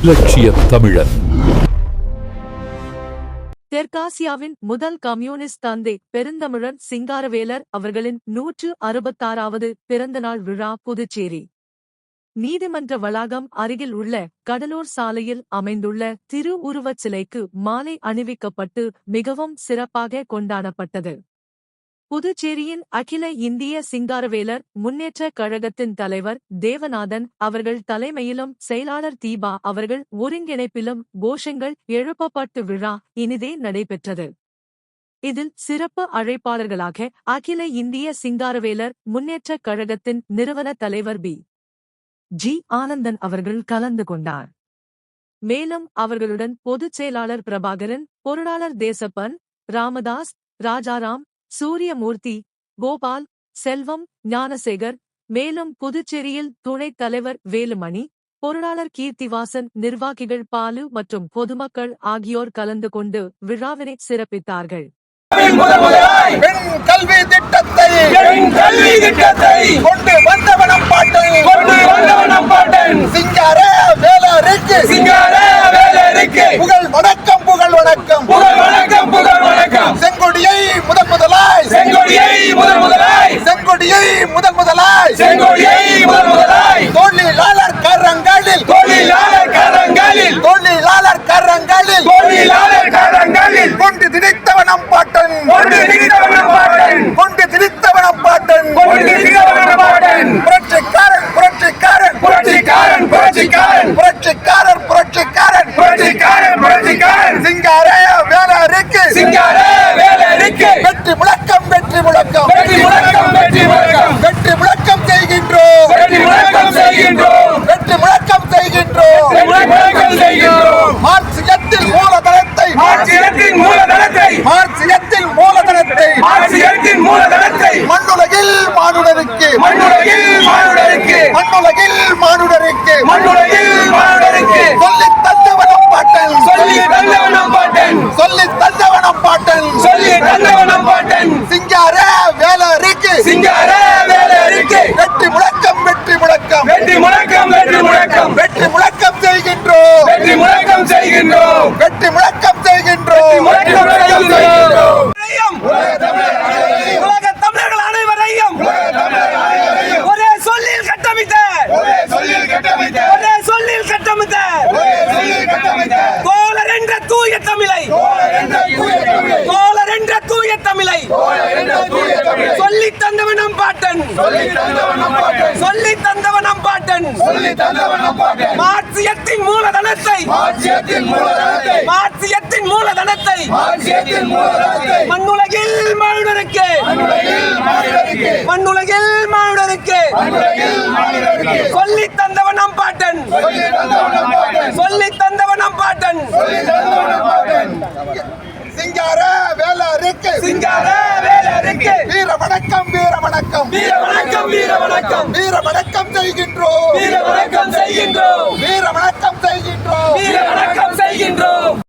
இலட்சிய தமிழர். தெற்காசியாவின் முதல் கம்யூனிஸ்ட் தந்தை பெருந்தமிழர் சிங்காரவேலர் அவர்களின் 166வது பிறந்தநாள் விழா புதுச்சேரி நீதிமன்ற வளாகம் அருகில் உள்ள கடலூர் சாலையில் அமைந்துள்ள திருவுருவச் சிலைக்கு மாலை அணிவிக்கப்பட்டு மிகவும் சிறப்பாக கொண்டாடப்பட்டது. புதுச்சேரியின் அகில இந்திய சிங்காரவேலர் முன்னேற்றக் கழகத்தின் தலைவர் தேவநாதன் அவர்கள் தலைமையிலும் செயலாளர் தீபா அவர்கள் ஒருங்கிணைப்பிலும் கோஷங்கள் எழுப்பப்பட்டு விழா இனிதே நடைபெற்றது. இதில் சிறப்பு அழைப்பாளர்களாக அகில இந்திய சிங்காரவேலர் முன்னேற்றக் கழகத்தின் நிறுவன தலைவர் ஜி. ஆனந்தன் அவர்கள் கலந்து கொண்டார். மேலும் அவர்களுடன் பொதுச் செயலாளர் பிரபாகரன், பொருளாளர் தேசப்பன், ராமதாஸ், ராஜாராம், சூரியமூர்த்தி, கோபால், செல்வம், ஞானசேகர், மேலும் புதுச்சேரியில் துணைத் தலைவர் வேலுமணி, பொருளாளர் கீர்த்திவாசன், நிர்வாகிகள் பாலு மற்றும் பொதுமக்கள் ஆகியோர் கலந்து கொண்டு விழாவினை சிறப்பித்தார்கள். கல்வி திட்டத்தை கொண்டு வந்தவனம் பாட்டன் சிங்கார வேலருக்கு புகழ் வணக்கம் செங்கொடியை முதல் முதலாய் தொழிலாளர் கரங்களில் கொண்டு திணித்தவனம் பாட்டன் புரட்சிக்காரன் சிங்கார வேலருக்கு வெற்றி முழக்கம் செய்கின்றோம் மார்க்சியத்தின் மூலதனத்தை மண்ணுலகில் மானுடருக்கு சொல்லித் தந்தவனம் பாட்டன் சிங்கார வேலருக்கு வெற்றி முழக்கம் செய்கின்றோம் உலக தமிழர்கள் அனைவரையும் ஒரே சொல்லில் கட்டமைத்த தோழர் என்ற தூய தமிழை சொல்லித் தந்தவனம் பாட்டன் மார்க்சியத்தின் மூலதனத்தை மண்ணுலகில் மானுடருக்கு சொல்லித் தந்தவனம் பாட்டன் சிங்கார வேலருக்கு வீர வணக்கம் செய்கின்றோம்